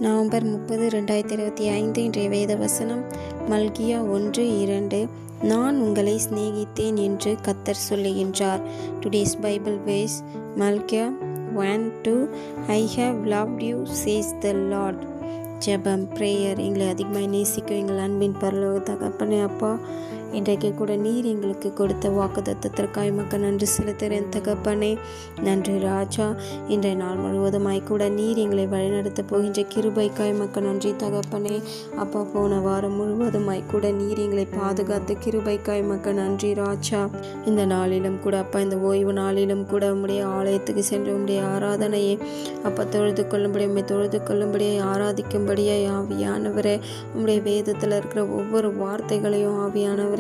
November 30, 2025 இன்றைய வேத வசனம் மல்கியா 1:2. நான் உங்களை சிநேகித்தேன் என்று கர்த்தர் சொல்லுகின்றார். டுடேஸ் பைபிள் வேஸ் மல்கியா 1:2. I have loved you says the Lord. ஜெபம் பிரேயர். எங்களை அதிகமாக நேசிக்கும் எங்கள் அன்பின் பரலோக தகப்பனே, அப்பா, இன்றைக்கு கூட நீர் எங்களுக்கு கொடுத்த வாக்குத்தத்தத்திற்காய் மக்கள் நன்றி செலுத்துகிறேன் தகப்பனே. நன்றி ராஜா. இன்றைய நாள் முழுவதுமாய் கூட நீர் எங்களை வழிநடத்த போகின்ற கிருபைக்காய் மக்கள் நன்றி தகப்பனே. அப்பா, போன வாரம் முழுவதுமாய் கூட நீர் எங்களை பாதுகாத்த கிருபைக்காய் மக்கள் நன்றி ராஜா. இந்த நாளிலும் கூட அப்பா, இந்த ஓய்வு நாளிலும் கூட உம்முடைய ஆலயத்துக்கு சென்று உம்முடைய ஆராதனையை அப்பா தொழுது கொள்ளும்படியை ஆராதிக்கும்படியாய் ஆவியானவரே, உம்முடைய வேதத்தில் இருக்கிற ஒவ்வொரு வார்த்தைகளையும் ஆவியானவரே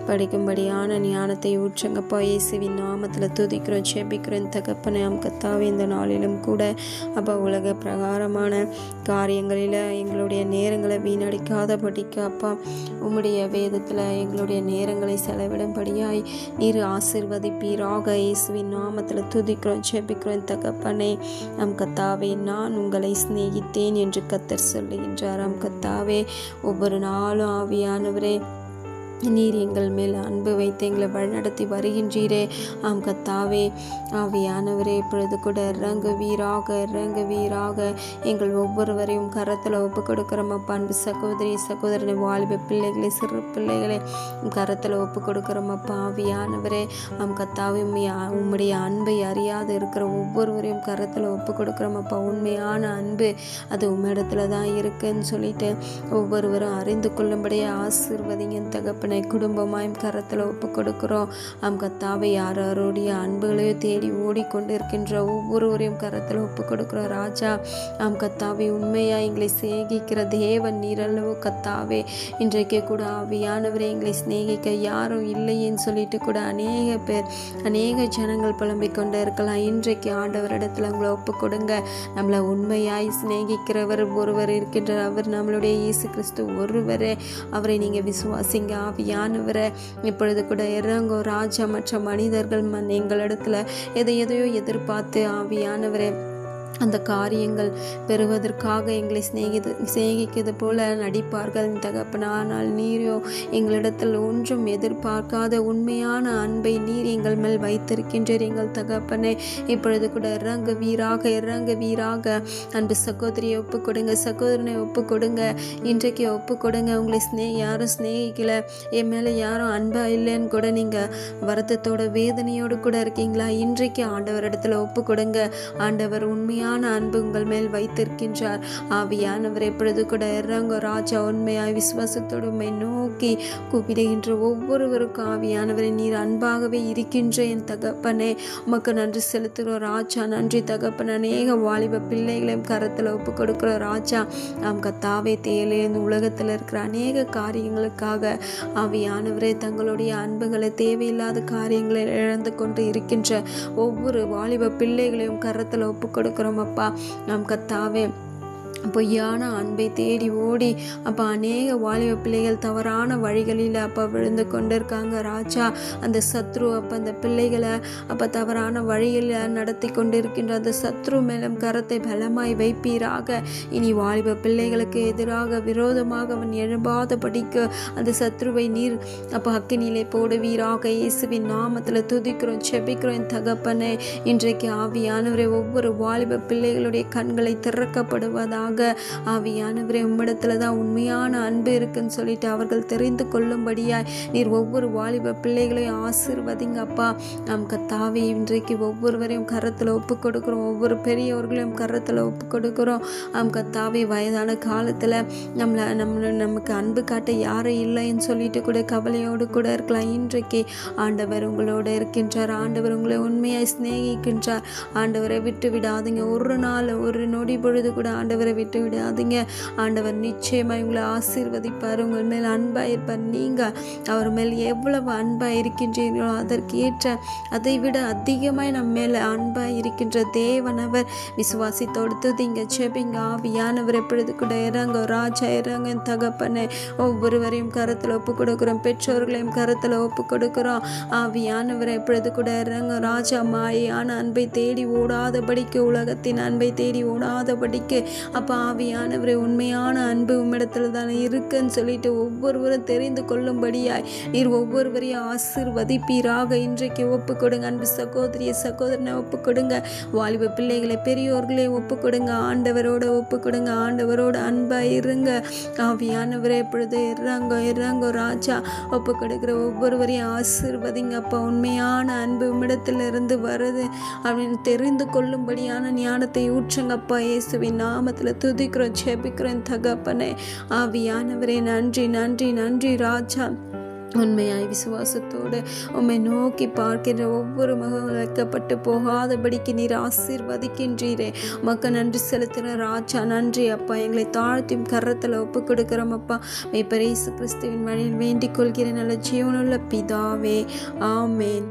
படிக்கும்படியான ஞானத்தை ஊற்றுங்கப்பா. இயேசுவின் நாமத்தில் துதிக்கிறோம், செபிக்கிறோம் தகப்பனே. கர்த்தாவே, இந்த நாளிலும் கூட அப்பா உலக பிரகாரமான காரியங்களில் எங்களுடைய நேரங்களை வீணடிக்காதபடிக்கு அப்பா உம்முடைய வேதத்தில் எங்களுடைய நேரங்களை செலவிடும்படியாய் நீர் ஆசீர்வதிப்பீராக. இயேசுவின் நாமத்தில் துதிக்கிறோம், செபிக்கிறோம் தகப்பனே. கர்த்தாவே, நான் உங்களை சிநேகித்தேன் என்று கர்த்தர் சொல்லுகின்றார். கர்த்தாவே, ஒவ்வொரு நாளும் ஆவியானவரே நீர் எங்கள் மேல் அன்பு வைத்து எங்களை வழிநடத்தி வருகின்றீரே. கர்த்தாவே, ஆவியானவரே, இப்பொழுது கூட இறங்குவீராக எங்கள் ஒவ்வொருவரையும் கரத்தில் ஒப்பு கொடுக்குறோமப்பா. அன்பு சகோதரனை, வாலிப பிள்ளைகளை, சிறு பிள்ளைகளை கரத்தில் ஒப்பு கொடுக்குறோமப்பா. ஆவியானவரே, கர்த்தாவே, உம்முடைய அன்பை அறியாது இருக்கிற ஒவ்வொருவரையும் கரத்தில் ஒப்பு கொடுக்குறோமப்பா. உண்மையான அன்பு அது உம்மிடத்துல தான் இருக்குன்னு சொல்லிட்டு ஒவ்வொருவரும் அறிந்து கொள்ளும்படியே ஆசீர்வதிங்க தகப்பனே. குடும்பமாயும் கரத்தில் ஒப்பு கொடுக்கிறோம். கர்த்தாவே, யாரோடைய அன்புகளையோ தேடி ஓடிக்கொண்டு இருக்கின்ற ஒவ்வொருவரையும் கரத்தில் ஒப்பு கொடுக்கிறோம் ராஜா. கர்த்தாவே, உண்மையா எங்களை சிநேகிக்கிற தேவன் நீரல்லவோ கர்த்தாவே. இன்றைக்கு கூட ஆவியானவரை எங்களை சிநேகிக்க யாரும் இல்லையேன்னு சொல்லிட்டு கூட அநேக ஜனங்கள் புலம்பிக் கொண்டு இருக்கலாம். இன்றைக்கு ஆண்டவரிடத்துல உங்களை ஒப்பு கொடுங்க. நம்மளை உண்மையாய் சிநேகிக்கிறவர் ஒருவர் இருக்கின்றார். அவர் நம்மளுடைய இயேசு கிறிஸ்து ஒருவரே. அவரை நீங்க விசுவாசிங்க. ஆவியானவரை இப்பொழுது கூட இறங்கோ ராஜா. மற்ற மனிதர்கள் எங்களிடத்துல எதையோ எதிர்பார்த்து ஆவியானவரை அந்த காரியங்கள் பெறுவதற்காக எங்களை சிநேகிக்கிறது போல நடிப்பார்கள் தகப்பன. ஆனால் நீரோ எங்களிடத்தில் ஒன்றும் எதிர்பார்க்காத உண்மையான அன்பை நீர் எங்கள் மேல் வைத்திருக்கின்றீர் எங்கள் தகப்பனே. இப்பொழுது கூட இறங்குவீராக. அன்பு சகோதரியை ஒப்பு கொடுங்க, சகோதரனை ஒப்பு கொடுங்க. இன்றைக்கு ஒப்பு கொடுங்க. உங்களை யாரும் சிநேகிக்கல, என் மேலே யாரும் அன்பா இல்லைன்னு கூட நீங்கள் வருத்தத்தோட வேதனையோடு கூட இருக்கீங்களா? இன்றைக்கு ஆண்டவரிடத்துல ஒப்பு கொடுங்க. ஆண்டவர் உண்மையான அன்பு உங்கள் மேல் வைத்திருக்கின்றார். ஆவியானவர் எப்பொழுது கூட இறங்க ராஜா. உண்மையாய் விசுவாசத்தோடு உண்மை நோக்கி கூப்பிடுகின்ற ஒவ்வொருவருக்கும் ஆவியானவரை நீர் அன்பாகவே இருக்கின்ற என் தகப்பனே, உமக்கு நன்றி செலுத்துகிறோம் ராஜா. நன்றி தகப்பன். அநேக வாலிப பிள்ளைகளையும் கரத்தில் ஒப்பு கொடுக்கிறோம் ராஜா. கர்த்தாவே, தேலையின் உலகத்தில் இருக்கிற அநேக காரியங்களுக்காக ஆவியானவரே தங்களுடைய அன்புகளை தேவையில்லாத காரியங்களை இழந்து கொண்டு இருக்கின்ற ஒவ்வொரு வாலிப பிள்ளைகளையும் கரத்தில் ஒப்பு கொடுக்கிறோம் அப்பா. கர்த்தாவே, பொய்யான அன்பை தேடி ஓடி அப்பா அநேக வாலிப பிள்ளைகள் தவறான வழிகளில் அப்பா விழுந்து கொண்டிருக்காங்க ராஜா. அந்த சத்ரு அப்போ அந்த பிள்ளைகளை அப்போ தவறான வழியில் நடத்தி கொண்டிருக்கின்ற அந்த சத்ரு மேலும் கரத்தை பலமாய் வைப்பீராக. இனி வாலிப பிள்ளைகளுக்கு எதிராக விரோதமாக அவன் எழும்பாத படிக்க அந்த சத்ருவை நீர் அப்போ அக்கினியிலே போடுவீராக. இயேசுவின் நாமத்தில் துதிக்கிறோம், செபிக்கிறோம் தகப்பனே. இன்றைக்கு ஆவியானவரை ஒவ்வொரு வாலிப பிள்ளைகளுடைய கண்களை திறக்கப்படுவதாக. ஆவியானவரே, உம்மிடத்துல தான் உண்மையான அன்பு இருக்குன்னு சொல்லிட்டு அவர்கள் தெரிந்து கொள்ளும்படியாய் நீர் ஒவ்வொரு வாலிப பிள்ளைகளையும் ஆசீர்வதிங்க அப்பா. கர்த்தாவே, இன்றைக்கு ஒவ்வொருவரையும் கரத்தில் ஒப்பு கொடுக்கிறோம். ஒவ்வொரு பெரியவர்களையும் கரத்தில் ஒப்பு கொடுக்கிறோம். கர்த்தாவே, வயதான காலத்தில் நமக்கு அன்பு காட்ட யாரும் இல்லைன்னு சொல்லிட்டு கூட கவலையோடு கூட இருக்கலாம். இன்றைக்கு ஆண்டவர் உங்களோட இருக்கின்றார். ஆண்டவர் உங்களை உண்மையாய் சிநேகிக்கின்றார். ஆண்டவரை விட்டு விடாதீங்க. ஒரு நாள் ஒரு நொடி பொழுது கூட ஆண்டவரை விட்டு விடாதீங்க. ஆண்டவர் நிச்சயமாக உங்களை ஆசீர்வதிப்பார். உங்கள் மேல் அன்பாக இருப்பார். நீங்கள் அவர் மேல் எவ்வளவு அன்பாக இருக்கின்றீர்களோ அதற்கு ஏற்ற அதை விட அதிகமாக நம்ம மேலே அன்பாக இருக்கின்ற தேவன் அவர். விசுவாசித்தோடு துதிங்க, செபிங்க. ஆவியானவர் எப்பொழுது கூட இறங்க ராஜா. இறங்க தகப்பனே. ஒவ்வொருவரையும் கரத்தில் ஒப்பு கொடுக்குறோம். பெற்றோர்களையும் கரத்தில் ஒப்பு கொடுக்குறோம். ஆவியானவர் எப்பொழுது கூட இறங்க ராஜா. மாயான அன்பை தேடி ஓடாதபடிக்கு, உலகத்தின் அன்பை தேடி ஓடாதபடிக்கு அப்போ ஆவியானவரே உண்மையான அன்பு உம்மிடத்தில் தானே இருக்குன்னு சொல்லிட்டு ஒவ்வொருவரும் தெரிந்து கொள்ளும்படியாய் நீர் ஒவ்வொருவரையும் ஆசீர்வதிப்பீராக. இன்றைக்கு ஒப்பு கொடுங்க அன்பு சகோதரனை ஒப்பு கொடுங்க, வாலிப பிள்ளைகளை பெரியோர்களே ஒப்பு கொடுங்க, ஆண்டவரோட ஒப்பு கொடுங்க, ஆண்டவரோட அன்பா இருங்க. ஆவியானவரே எப்பொழுது இறங்கோ ராஜா. ஒப்பு கொடுக்கிற ஒவ்வொருவரையும் ஆசீர்வதிங்க அப்பா. உண்மையான அன்பு உம்மிடத்திலிருந்து வருது அப்படின்னு தெரிந்து கொள்ளும்படியான ஞானத்தை ஊற்றுங்கப்பா. இயேசுவின் நாமத்தில் துதிக்கிறோம் ஜெபிக்கிறோம் தகப்பனே. ஆவியானவரே நன்றி நன்றி நன்றி ராஜா. உண்மையாய் விசுவாசத்தோடு உம்மை நோக்கி பார்க்கின்ற ஒவ்வொரு முகம் வைக்கப்பட்டு போகாதபடிக்கு நீர் ஆசீர்வதிக்கின்றீரே. மக்கள் நன்றி செலுத்துகிற ராஜா. நன்றி அப்பா. எங்களை தாழ்த்தியும் கரத்தில் ஒப்பு கொடுக்கிறோம் அப்பா. மெய்ப்பர் இயேசு கிறிஸ்துவின் வழியில் வேண்டிக் கொள்கிற நல்ல ஜீவனுள்ள பிதாவே, ஆமேன்.